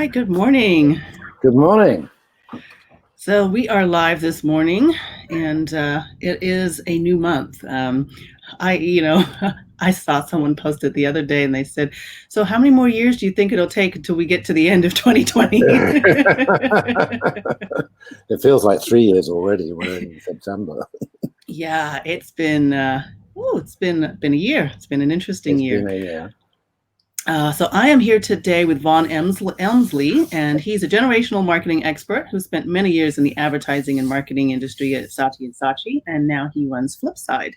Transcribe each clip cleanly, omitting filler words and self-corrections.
right, good morning. Good morning. So we are live this morning, and it is a new month. I saw someone posted the other day, and they said, "So how many more years do you think it'll take until we get to the end of 2020?" It feels like 3 years already. We're in September. Yeah, it's been a year. It's been an interesting It's year. been a year. So I am here today with Vaughan Emsley, and he's a generational marketing expert who spent many years in the advertising and marketing industry at Saatchi & Saatchi, and now he runs Flipside.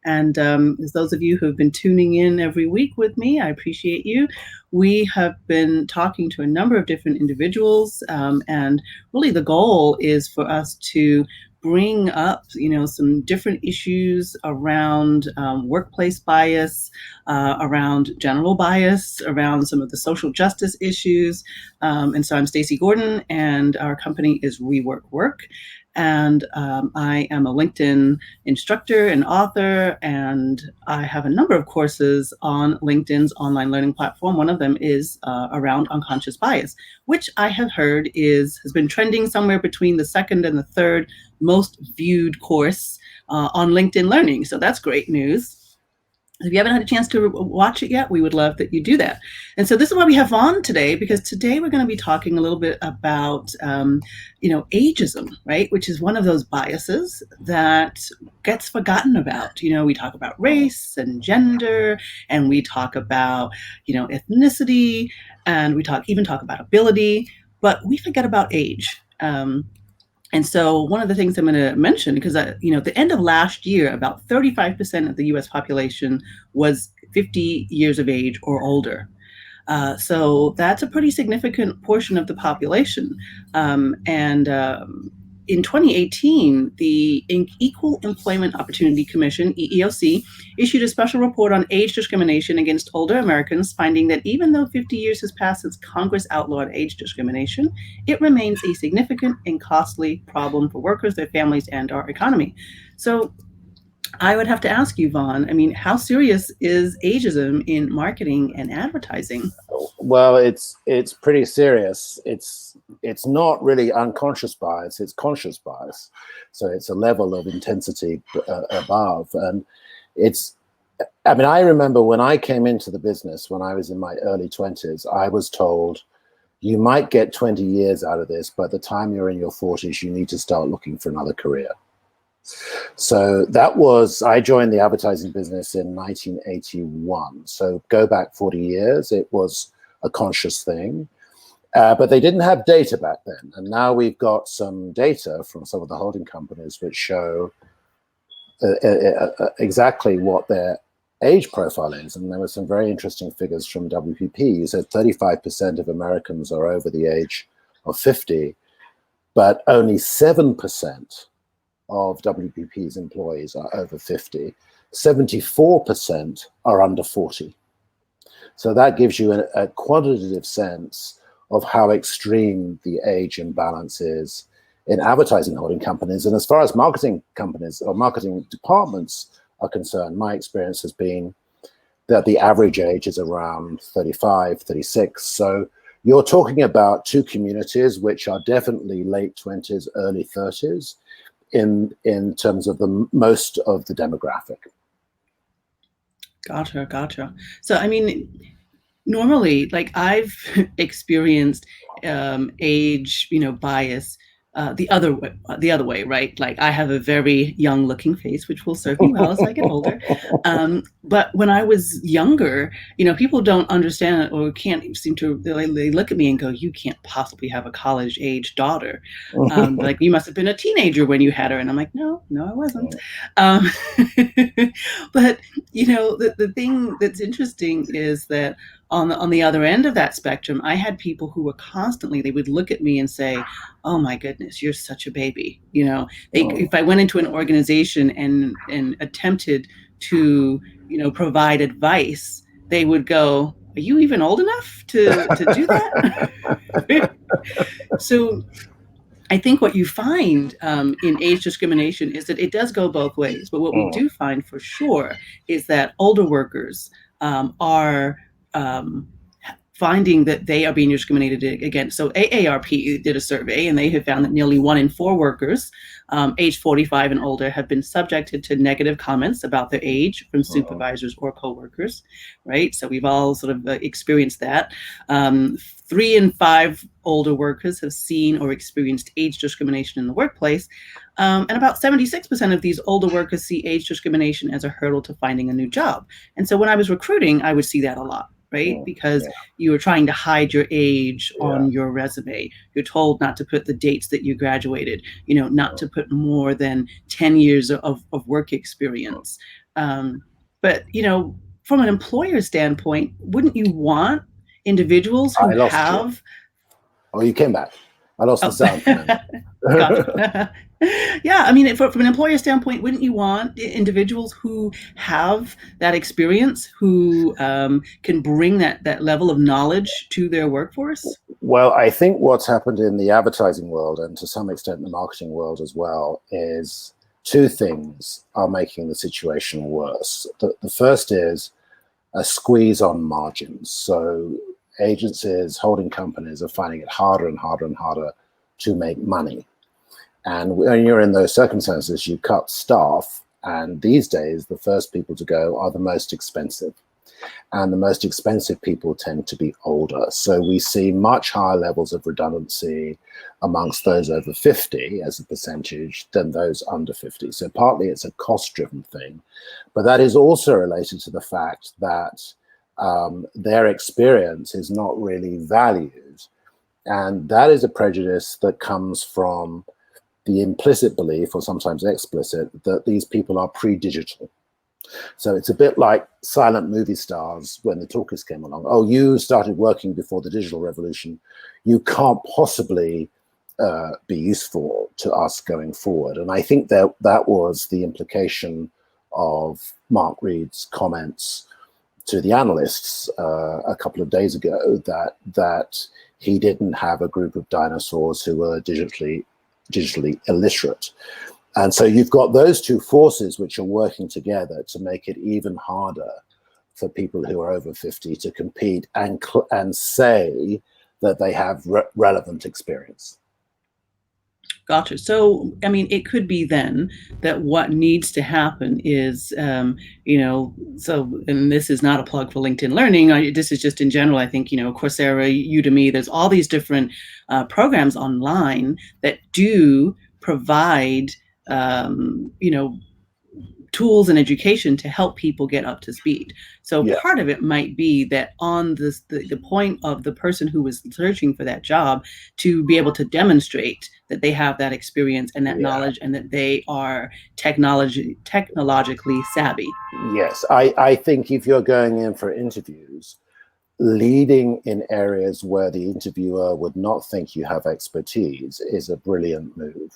And as those of you who have been tuning in every week with me, I appreciate you. We have been talking to a number of different individuals, and really the goal is for us to bring up, some different issues around workplace bias, around general bias, around some of the social justice issues. And so I'm Stacey Gordon, and our company is Rework Work. And I am a LinkedIn instructor and author, and I have a number of courses on LinkedIn's online learning platform. One of them is around unconscious bias, which I have heard has been trending somewhere between the second and the third most viewed course on LinkedIn Learning. So that's great news. If you haven't had a chance to watch it yet, we would love that you do that. And so this is why we have Vaughan today, because today we're going to be talking a little bit about, ageism, right? Which is one of those biases that gets forgotten about. We talk about race and gender, and we talk about, ethnicity, and we even talk about ability, but we forget about age. And so one of the things I'm going to mention, because at the end of last year, about 35% of the U.S. population was 50 years of age or older. So that's a pretty significant portion of the population. In 2018, the Equal Employment Opportunity Commission, EEOC, issued a special report on age discrimination against older Americans, finding that even though 50 years has passed since Congress outlawed age discrimination, it remains a significant and costly problem for workers, their families, and our economy. So I would have to ask you, Vaughan, how serious is ageism in marketing and advertising? Well, it's pretty serious. It's not really unconscious bias. It's conscious bias. So it's a level of intensity above. And I remember when I came into the business, when I was in my early 20s, I was told, you might get 20 years out of this, but the time you're in your 40s, you need to start looking for another career. So I joined the advertising business in 1981. So go back 40 years, it was a conscious thing, but they didn't have data back then. And now we've got some data from some of the holding companies which show exactly what their age profile is. And there were some very interesting figures from WPP. You said 35% of Americans are over the age of 50, but only 7% of WPP's employees are over 50. 74% are under 40. So that gives you a quantitative sense of how extreme the age imbalance is in advertising holding companies. And as far as marketing companies or marketing departments are concerned, my experience has been that the average age is around 35, 36. So you're talking about two communities which are definitely late 20s, early 30s in terms of the most of the demographic. Gotcha. So, normally, I've experienced age, bias the other way, right? Like I have a very young looking face, which will serve me well as I get older. But when I was younger, people don't understand or can't seem to, they look at me and go, you can't possibly have a college age daughter. Like you must have been a teenager when you had her. And I'm like, no, I wasn't. But, the thing that's interesting is that on the other end of that spectrum, I had people who were they would look at me and say, oh my goodness, you're such a baby. If I went into an organization and attempted to, provide advice, they would go, are you even old enough to do that? So I think what you find in age discrimination is that it does go both ways. But what we do find for sure is that older workers are finding that they are being discriminated against. So AARP did a survey, and they have found that nearly 1 in 4 workers age 45 and older have been subjected to negative comments about their age from supervisors or coworkers, right? So we've all sort of experienced that. 3 in 5 older workers have seen or experienced age discrimination in the workplace. And about 76% of these older workers see age discrimination as a hurdle to finding a new job. And so when I was recruiting, I would see that a lot, right? Because you were trying to hide your age on your resume. You're told not to put the dates that you graduated, not to put more than 10 years of work experience. But, from an employer standpoint, wouldn't you want individuals who have... Oh, you came back. I lost the sound. Gotcha. Yeah, I mean, from an employer standpoint, wouldn't you want individuals who have that experience, who can bring that level of knowledge to their workforce? Well, I think what's happened in the advertising world, and to some extent the marketing world as well, is 2 things are making the situation worse. The first is a squeeze on margins. So agencies, holding companies are finding it harder and harder and harder to make money. And when you're in those circumstances, you cut staff. And these days, the first people to go are the most expensive. And the most expensive people tend to be older. So we see much higher levels of redundancy amongst those over 50 as a percentage than those under 50. So partly it's a cost-driven thing. But that is also related to the fact that their experience is not really valued. And that is a prejudice that comes from the implicit belief, or sometimes explicit, that these people are pre-digital. So it's a bit like silent movie stars when the talkies came along. Oh, you started working before the digital revolution. You can't possibly be useful to us going forward. And I think that was the implication of Mark Reed's comments to the analysts a couple of days ago, that he didn't have a group of dinosaurs who were digitally illiterate. And so you've got those 2 forces which are working together to make it even harder for people who are over 50 to compete and say that they have relevant experience. Gotcha. So, I mean, it could be then that what needs to happen is, and this is not a plug for LinkedIn Learning. This is just in general. I think, Coursera, Udemy, there's all these different programs online that do provide, tools and education to help people get up to speed. So part of it might be that on the point of the person who was searching for that job to be able to demonstrate that they have that experience and that knowledge, and that they are technologically savvy. Yes, I think if you're going in for interviews, leading in areas where the interviewer would not think you have expertise is a brilliant move,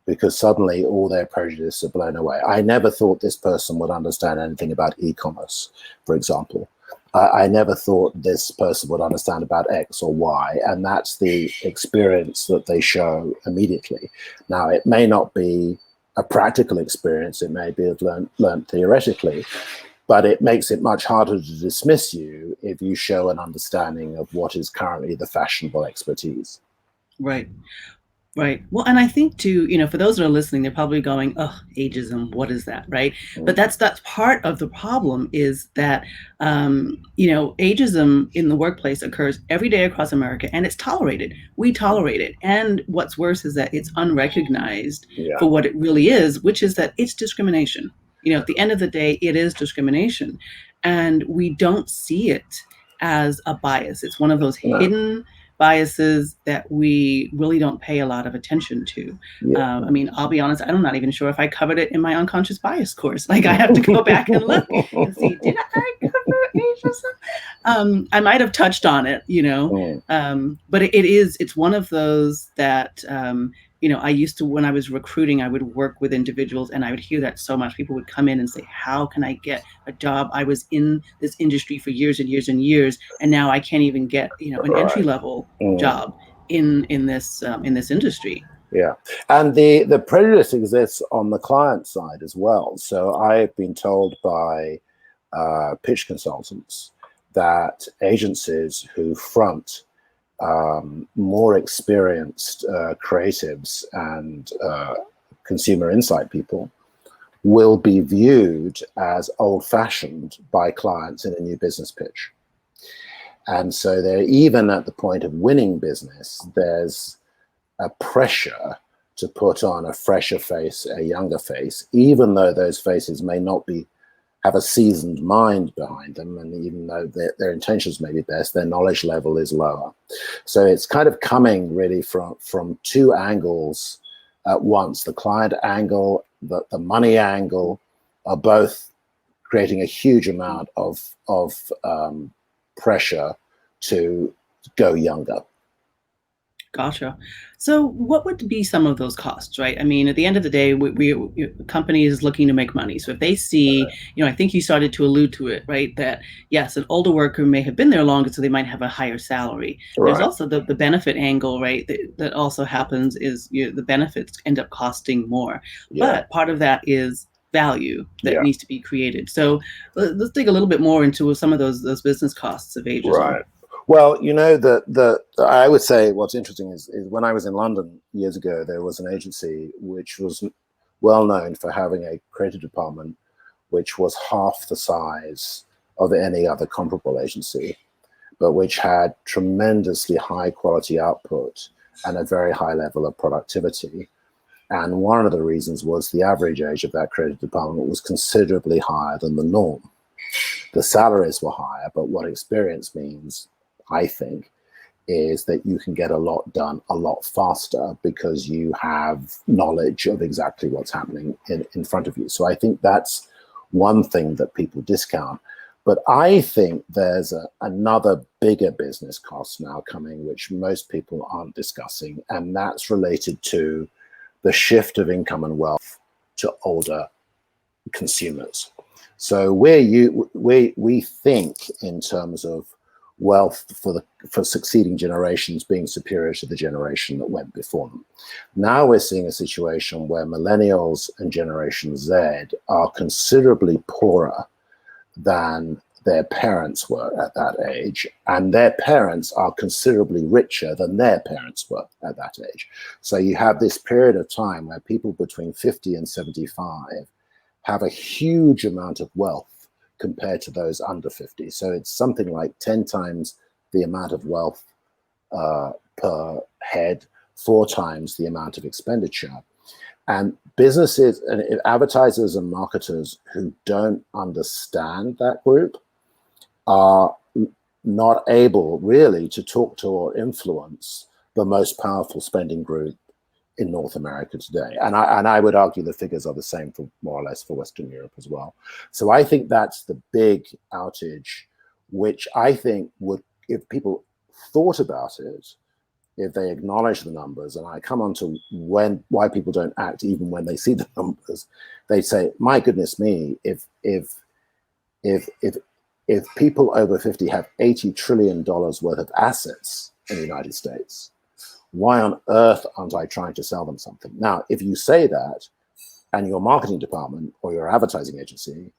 because suddenly all their prejudices are blown away. I never thought this person would understand anything about e-commerce, for example. I never thought this person would understand about X or Y, and that's the experience that they show immediately. Now, it may not be a practical experience, it may be learned theoretically, but it makes it much harder to dismiss you if you show an understanding of what is currently the fashionable expertise. Right. Right. Well, and I think too, for those that are listening, they're probably going, "Oh, ageism, what is that?" Right. But that's part of the problem, is that, ageism in the workplace occurs every day across America, and it's tolerated. We tolerate it. And what's worse is that it's unrecognized for what it really is, which is that it's discrimination. At the end of the day, it is discrimination. And we don't see it as a bias. It's one of those hidden biases that we really don't pay a lot of attention to. I mean, I'll be honest, I'm not even sure if I covered it in my unconscious bias course. Like, I have to go back and look and see, did I cover ageism? I might have touched on it, but it's one of those that, I used to, when I was recruiting, I would work with individuals, and I would hear that so much. People would come in and say, how can I get a job? I was in this industry for years and years and years, and now I can't even get, an entry level job in this industry. Yeah, and the prejudice exists on the client side as well. So I've been told by pitch consultants that agencies who front more experienced creatives and consumer insight people will be viewed as old-fashioned by clients in a new business pitch. And so they're even at the point of winning business, there's a pressure to put on a fresher face, a younger face, even though those faces may not have a seasoned mind behind them, and even though their intentions may be best, their knowledge level is lower. So it's kind of coming really from two angles at once. The client angle, the money angle are both creating a huge amount of pressure to go younger. Gotcha. So what would be some of those costs, right? I mean, at the end of the day, the company is looking to make money. So if they see, I think you started to allude to it, right? That yes, an older worker may have been there longer, so they might have a higher salary. Right. There's also the benefit angle, right? That also happens is the benefits end up costing more. Yeah. But part of that is value that needs to be created. So let's dig a little bit more into some of those business costs of ageism. Right. Well, I would say what's interesting is when I was in London years ago, there was an agency which was well known for having a creative department which was half the size of any other comparable agency, but which had tremendously high quality output and a very high level of productivity. And one of the reasons was the average age of that creative department was considerably higher than the norm. The salaries were higher, but what experience means, I think, is that you can get a lot done a lot faster because you have knowledge of exactly what's happening in front of you. So I think that's one thing that people discount. But I think there's another bigger business cost now coming, which most people aren't discussing, and that's related to the shift of income and wealth to older consumers. So we think in terms of wealth for succeeding generations being superior to the generation that went before them. Now we're seeing a situation where millennials and Generation Z are considerably poorer than their parents were at that age, and their parents are considerably richer than their parents were at that age. So you have this period of time where people between 50 and 75 have a huge amount of wealth compared to those under 50. So it's something like 10 times the amount of wealth per head, 4 times the amount of expenditure. And businesses and advertisers and marketers who don't understand that group are not able really to talk to or influence the most powerful spending group in North America today. And I would argue the figures are the same for more or less for Western Europe as well. So I think that's the big outage, which I think would, if people thought about it, if they acknowledge the numbers, and I come on to why people don't act even when they see the numbers, they say, my goodness me, if people over 50 have $80 trillion worth of assets in the United States, why on earth aren't I trying to sell them something? Now, if you say that, and your marketing department or your advertising agency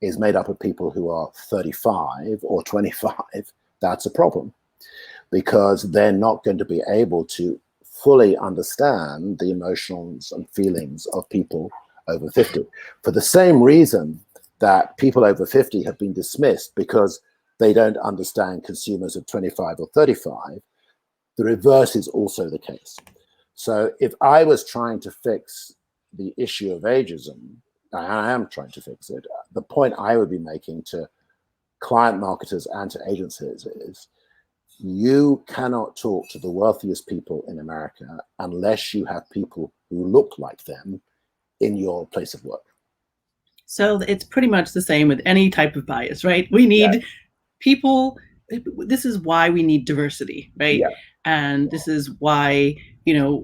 is made up of people who are 35 or 25, that's a problem, because they're not going to be able to fully understand the emotions and feelings of people over 50. For the same reason that people over 50 have been dismissed because they don't understand consumers of 25 or 35, the reverse is also the case. So if I was trying to fix the issue of ageism, and I am trying to fix it, the point I would be making to client marketers and to agencies is, you cannot talk to the wealthiest people in America unless you have people who look like them in your place of work. So it's pretty much the same with any type of bias, right? We need people. This is why we need diversity, right? Yeah. And this is why,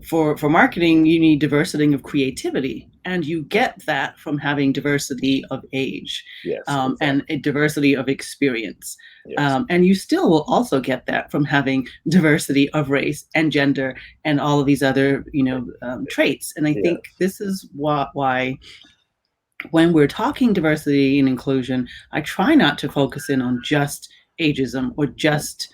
for marketing, you need diversity of creativity. And you get that from having diversity of age, exactly. And a diversity of experience. Yes. And you still will also get that from having diversity of race and gender and all of these other, traits. And I think this is why when we're talking diversity and inclusion, I try not to focus in on just ageism or just,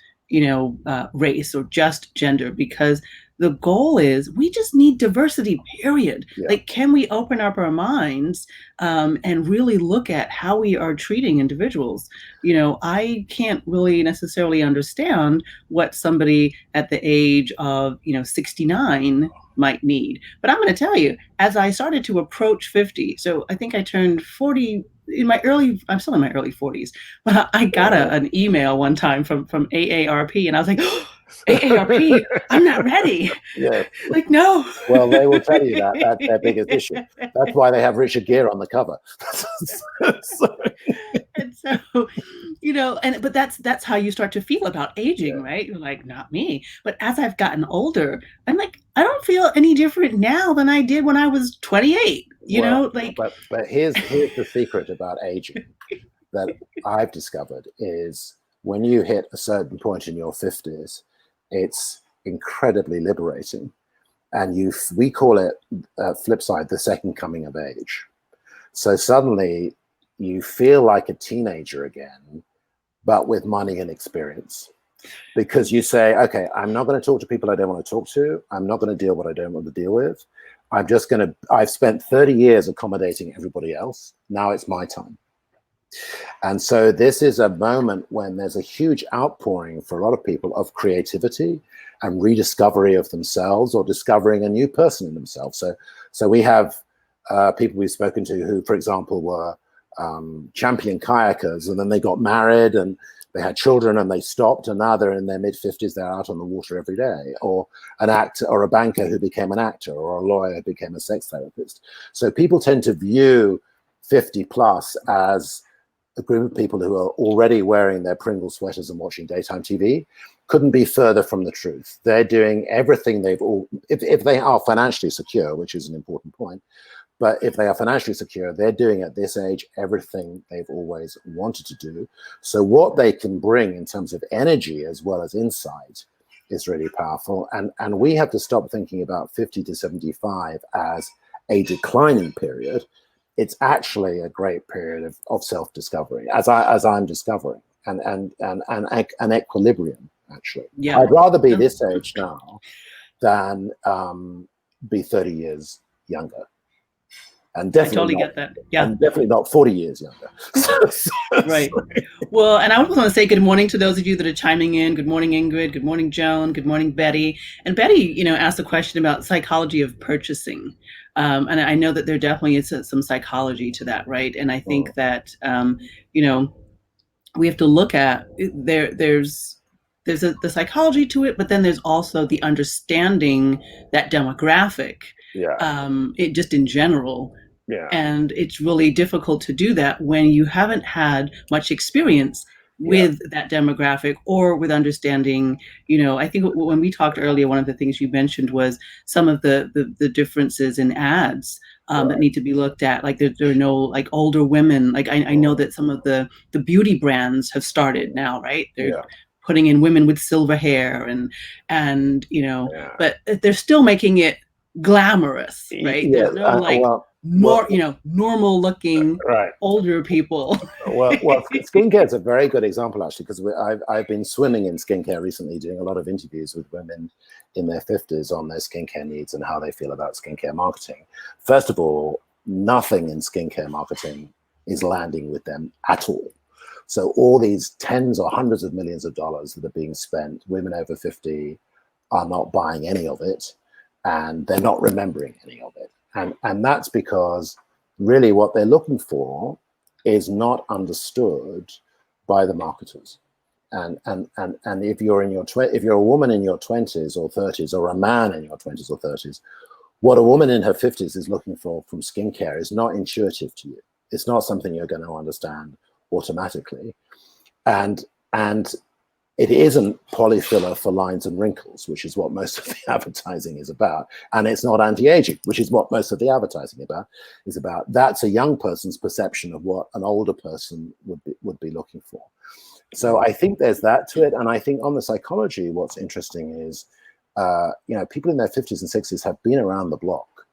race or just gender, because the goal is we just need diversity, period. Yeah. Like, can we open up our minds and really look at how we are treating individuals? I can't really necessarily understand what somebody at the age of, 69 might need. But I'm going to tell you, as I started to approach 50, so I think I turned 40 I'm still in my early 40s, but I got an email one time from AARP, and I was like, oh, AARP, I'm not ready. Yeah. Like, no. Well, they will tell you that. That's their biggest issue. That's why they have Richard Gere on the cover. And so, but that's how you start to feel about aging, right? You're like, not me. But as I've gotten older, I'm like, I don't feel any different now than I did when I was 28. But here's the secret about aging that I've discovered is when you hit a certain point in your 50s, it's incredibly liberating. And we call it Flipside, the second coming of age. So suddenly you feel like a teenager again, but with money and experience. Because you say, okay, I'm not going to talk to people I don't want to talk to. I'm not going to deal with what I don't want to deal with. I've spent 30 years accommodating everybody else. Now it's my time. And so this is a moment when there's a huge outpouring for a lot of people of creativity and rediscovery of themselves or discovering a new person in themselves. So we have people we've spoken to who, for example, were champion kayakers, and then they got married and they had children and they stopped, and now they're in their mid-50s, they're out on the water every day, or an actor or a banker who became an actor, or a lawyer who became a sex therapist. So people tend to view 50 plus as a group of people who are already wearing their Pringle sweaters and watching daytime TV. Couldn't be further from the truth. They're doing everything if they are financially secure, which is an important point, but if they are financially secure, they're doing at this age everything they've always wanted to do. So what they can bring in terms of energy as well as insight is really powerful. And we have to stop thinking about 50 to 75 as a declining period. It's actually a great period of self-discovery, as I'm discovering, and an equilibrium, actually. Yeah. I'd rather be this age now than be 30 years younger. And definitely I totally get that. Yeah. And definitely not 40 years younger. Right. Well, and I would want to say good morning to those of you that are chiming in. Good morning, Ingrid. Good morning, Joan. Good morning, Betty. And Betty, asked a question about psychology of purchasing. And I know that there definitely is some psychology to that, right? And I think that, we have to look at there's the psychology to it, but then there's also the understanding that demographic, it just in general. Yeah. And it's really difficult to do that when you haven't had much experience with that demographic or with understanding, I think when we talked earlier, one of the things you mentioned was some of the differences in ads that need to be looked at. Like there are no like older women. Like I know that some of the beauty brands have started now, right? They're putting in women with silver hair and but they're still making it glamorous, right? There's no normal looking older people. well, skincare is a very good example, actually, because I've been swimming in skincare recently, doing a lot of interviews with women in their 50s on their skincare needs and how they feel about skincare marketing. First of all, nothing in skincare marketing is landing with them at all. So all these tens or hundreds of millions of dollars that are being spent, women over 50 are not buying any of it, and they're not remembering any of it. And that's because really what they're looking for is not understood by the marketers. And if you're if you're a woman in your 20s or 30s, or a man in your 20s or 30s, what a woman in her 50s is looking for from skincare is not intuitive to you. It's not something you're going to understand automatically. And it isn't polyfiller for lines and wrinkles, which is what most of the advertising is about. And it's not anti-aging, which is what most of the advertising is about. That's a young person's perception of what an older person would be looking for. So I think there's that to it. And I think on the psychology, what's interesting is, people in their 50s and 60s have been around the block.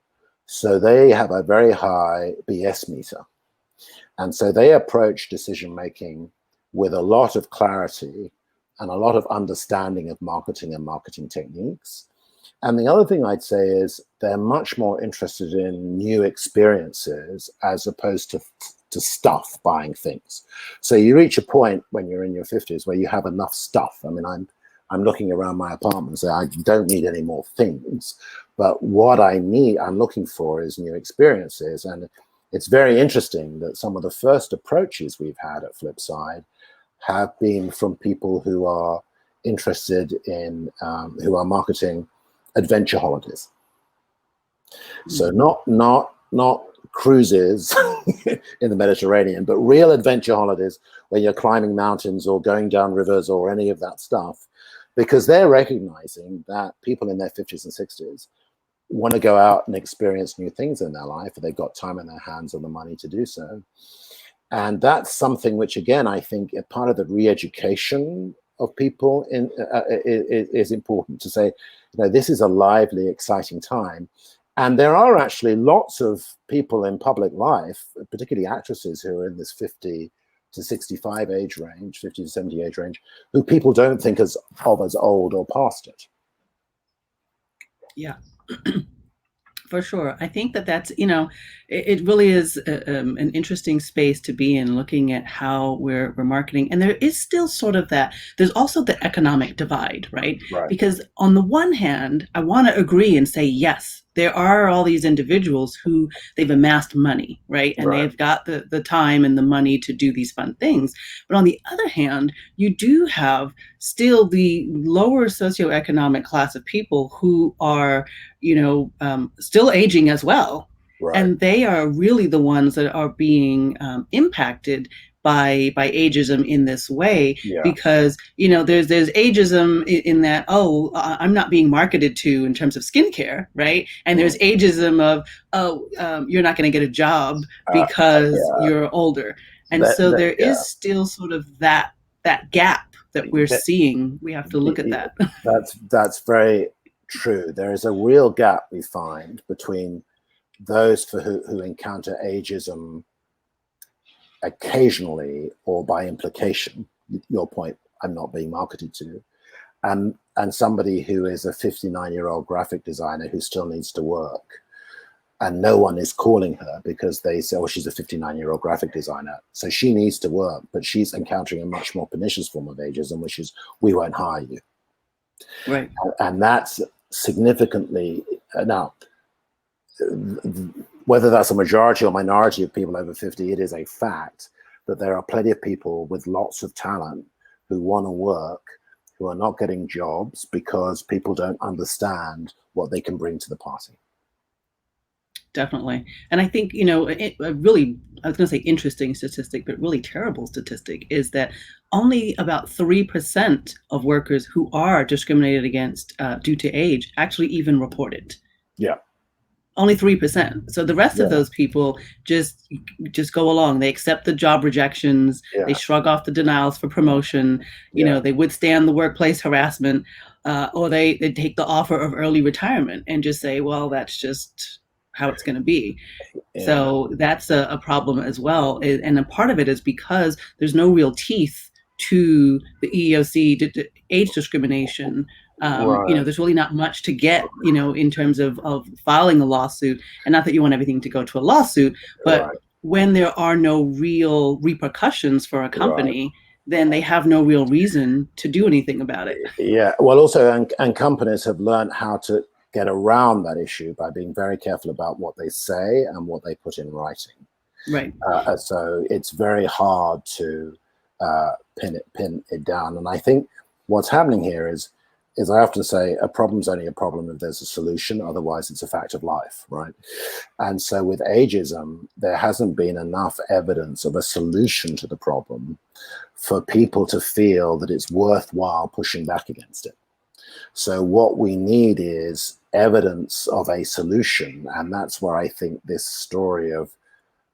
So they have a very high BS meter. And so they approach decision-making with a lot of clarity and a lot of understanding of marketing and marketing techniques. And the other thing I'd say is they're much more interested in new experiences as opposed to stuff, buying things. So you reach a point when you're in your 50s where you have enough stuff. I mean, I'm looking around my apartment and say, I don't need any more things. But what I'm looking for is new experiences. And it's very interesting that some of the first approaches we've had at Flipside have been from people who are interested in, who are marketing adventure holidays. So not cruises in the Mediterranean, but real adventure holidays where you're climbing mountains or going down rivers or any of that stuff, because they're recognizing that people in their 50s and 60s want to go out and experience new things in their life, or they've got time in their hands and the money to do so. And that's something which, again, I think part of the re-education of people is important to say, you know, this is a lively, exciting time. And there are actually lots of people in public life, particularly actresses, who are in this 50 to 65 age range, 50 to 70 age range, who people don't think of as old or past it. Yeah. For sure. I think that's, you know, it really is an interesting space to be in, looking at how we're marketing. And there is still sort of that, there's also the economic divide, right? Because on the one hand, I want to agree and say, yes, there are all these individuals who they've amassed money, right? And they've got the time and the money to do these fun things. But on the other hand, you do have still the lower socioeconomic class of people who are, you know, still aging as well. And they are really the ones that are being impacted by ageism in this way, because, you know, there's ageism in that, oh, I'm not being marketed to in terms of skincare, right? And there's ageism of, oh, you're not going to get a job because you're older. And so there is still sort of that gap that we're seeing. We have to look at that. That's very true. There is a real gap we find between those who encounter ageism occasionally or by implication, your point, I'm not being marketed to, and somebody who is a 59-year-old graphic designer who still needs to work, and no one is calling her because they say, oh, she's a 59-year-old graphic designer, so she needs to work, but she's encountering a much more pernicious form of ageism, which is, we won't hire you. Right. And that's significantly, now, whether that's a majority or minority of people over 50, it is a fact that there are plenty of people with lots of talent who want to work, who are not getting jobs because people don't understand what they can bring to the party. Definitely. And I think, you know, a really, I was going to say interesting statistic, but really terrible statistic is that only about 3% of workers who are discriminated against due to age actually even report it. Yeah. Only 3%. So the rest of those people just go along. They accept the job rejections. They shrug off the denials for promotion. You know, they withstand the workplace harassment, or they take the offer of early retirement and just say, well, that's just how it's going to be. So that's a problem as well. And a part of it is because there's no real teeth to the EEOC age discrimination. You know, there's really not much to get, you know, in terms of filing a lawsuit. And not that you want everything to go to a lawsuit, but when there are no real repercussions for a company, then they have no real reason to do anything about it. Yeah, well, also, and companies have learned how to get around that issue by being very careful about what they say and what they put in writing. Right. So it's very hard to pin it down. And I think what's happening here is I often say a problem's only a problem if there's a solution, otherwise it's a fact of life, right? And so with ageism, there hasn't been enough evidence of a solution to the problem for people to feel that it's worthwhile pushing back against it. So what we need is evidence of a solution, and that's where I think this story of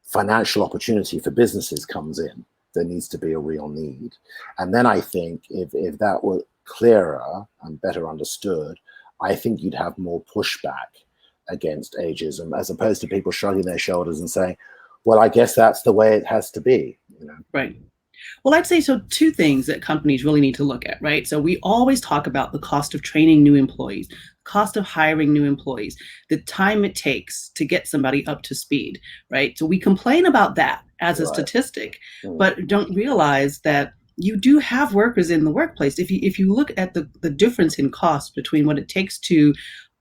financial opportunity for businesses comes in. There needs to be a real need. And then I think if that were clearer and better understood, I think you'd have more pushback against ageism, as opposed to people shrugging their shoulders and saying, well, I guess that's the way it has to be, you know? Right. Well, I'd say so. Two things that companies really need to look at, right? So we always talk about the cost of training new employees, cost of hiring new employees, the time it takes to get somebody up to speed, right? So we complain about that as a Right. statistic, but don't realize that you do have workers in the workplace. If you look at the difference in cost between what it takes to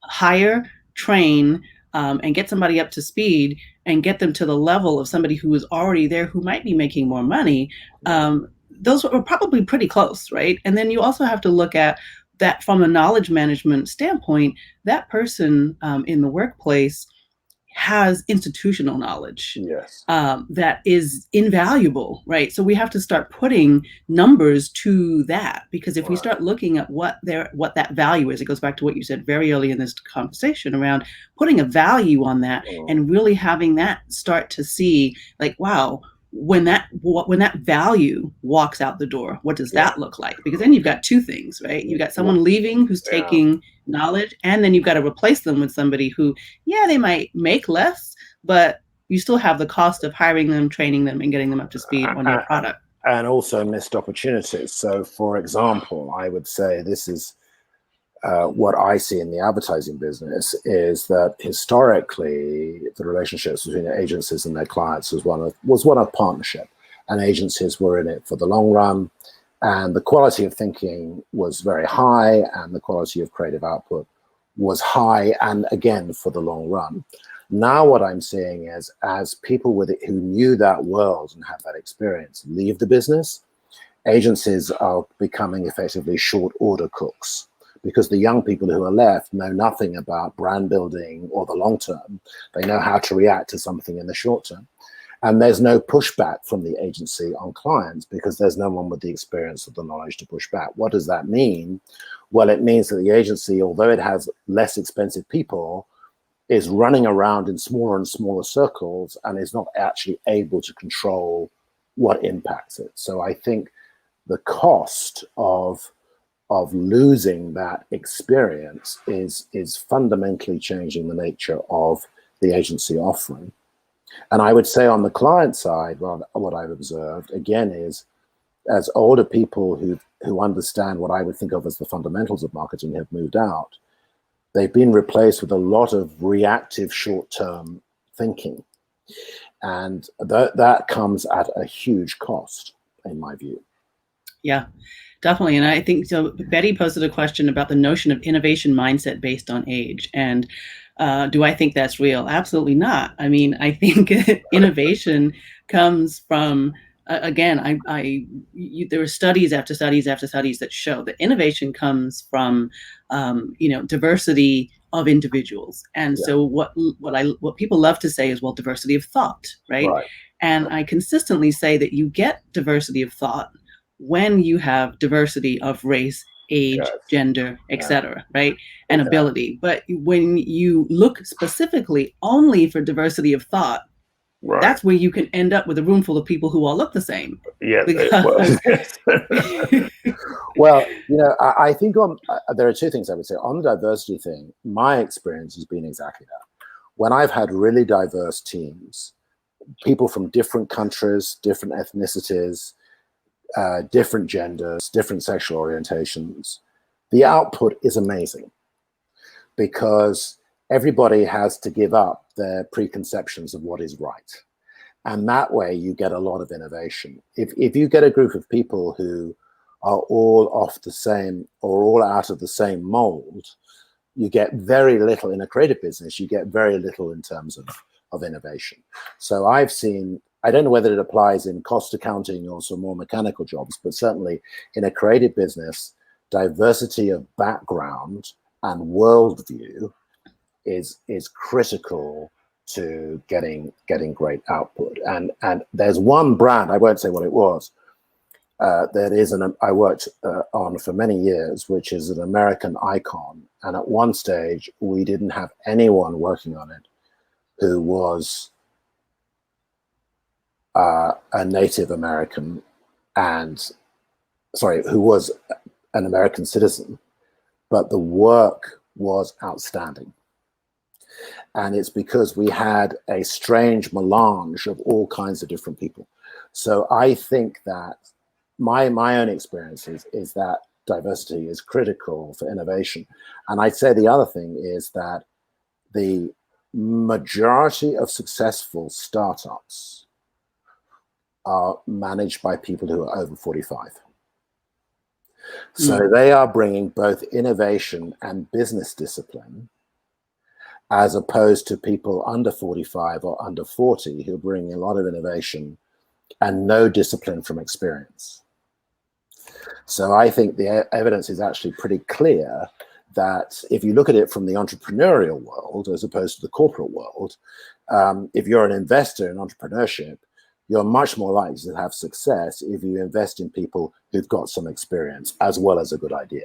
hire, train, and get somebody up to speed and get them to the level of somebody who is already there who might be making more money, those are probably pretty close, right? And then you also have to look at that from a knowledge management standpoint, that person in the workplace has institutional knowledge Yes. that is invaluable, right? So we have to start putting numbers to that, because if we start looking at what that value is, it goes back to what you said very early in this conversation around putting a value on that and really having that start to see like, wow, when that value walks out the door, what does that look like? Because then you've got two things, right? You've got someone leaving who's taking knowledge, and then you've got to replace them with somebody who, yeah, they might make less, but you still have the cost of hiring them, training them, and getting them up to speed on your product. And also missed opportunities. So, for example, I would say this is what I see in the advertising business is that historically the relationships between the agencies and their clients was one of partnership, and agencies were in it for the long run, and the quality of thinking was very high, and the quality of creative output was high, and again for the long run. Now what I'm seeing is, as people who knew that world and have that experience leave the business, agencies are becoming effectively short order cooks, because the young people who are left know nothing about brand building or the long term. They know how to react to something in the short term. And there's no pushback from the agency on clients because there's no one with the experience or the knowledge to push back. What does that mean? Well, it means that the agency, although it has less expensive people, is running around in smaller and smaller circles and is not actually able to control what impacts it. So I think the cost of losing that experience is fundamentally changing the nature of the agency offering. And I would say on the client side, well, what I've observed again is, as older people who understand what I would think of as the fundamentals of marketing have moved out, they've been replaced with a lot of reactive short-term thinking. And that comes at a huge cost, in my view. Yeah, definitely. And I think so. Betty posted a question about the notion of innovation mindset based on age. And do I think that's real? Absolutely not. I mean, I think innovation comes from, again, there are studies after studies after studies that show that innovation comes from, diversity of individuals. And so what people love to say is, well, diversity of thought, right? And I consistently say that you get diversity of thought when you have diversity of race, age, gender, etc., right? And ability. But when you look specifically only for diversity of thought, that's where you can end up with a room full of people who all look the same. Well, I think there are two things I would say. On the diversity thing, my experience has been exactly that. When I've had really diverse teams, people from different countries, different ethnicities, different genders, different sexual orientations, the output is amazing because everybody has to give up their preconceptions of what is right. And that way you get a lot of innovation. If you get a group of people who are all off the same or all out of the same mold, you get very little in a creative business. You get very little in terms of innovation. So I've seen, I don't know whether it applies in cost accounting or some more mechanical jobs, but certainly in a creative business, diversity of background and worldview is critical to getting great output. And there's one brand, I won't say what it was, I worked on for many years, which is an American icon. And at one stage, we didn't have anyone working on it who was a Native American who was an American citizen, but the work was outstanding. And it's because we had a strange melange of all kinds of different people. So I think that my own experience is that diversity is critical for innovation. And I'd say the other thing is that the majority of successful startups are managed by people who are over 45. So they are bringing both innovation and business discipline, as opposed to people under 45 or under 40 who bring a lot of innovation and no discipline from experience. So I think the evidence is actually pretty clear that if you look at it from the entrepreneurial world as opposed to the corporate world, if you're an investor in entrepreneurship, you're much more likely to have success if you invest in people who've got some experience as well as a good idea.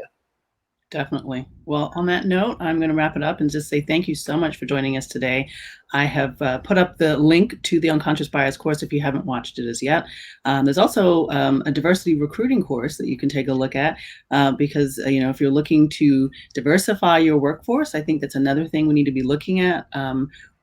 Definitely. Well, on that note, I'm going to wrap it up and just say thank you so much for joining us today. I have put up the link to the Unconscious Bias course if you haven't watched it as yet. There's also a diversity recruiting course that you can take a look at because, if you're looking to diversify your workforce, I think that's another thing we need to be looking at.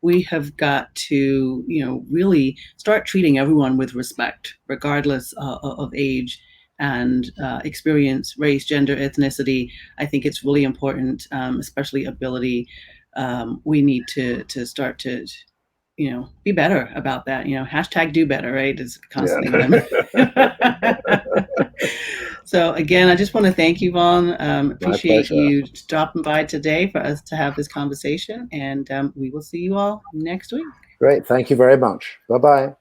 We have got to, really start treating everyone with respect, regardless of age and experience, race, gender, ethnicity. I think it's really important, especially ability. We need to start to, be better about that. Hashtag do better, right? Is constantly So again, I just want to thank you, Vaughan. Appreciate you stopping by today for us to have this conversation, and we will see you all next week. Great. Thank you very much. Bye-bye.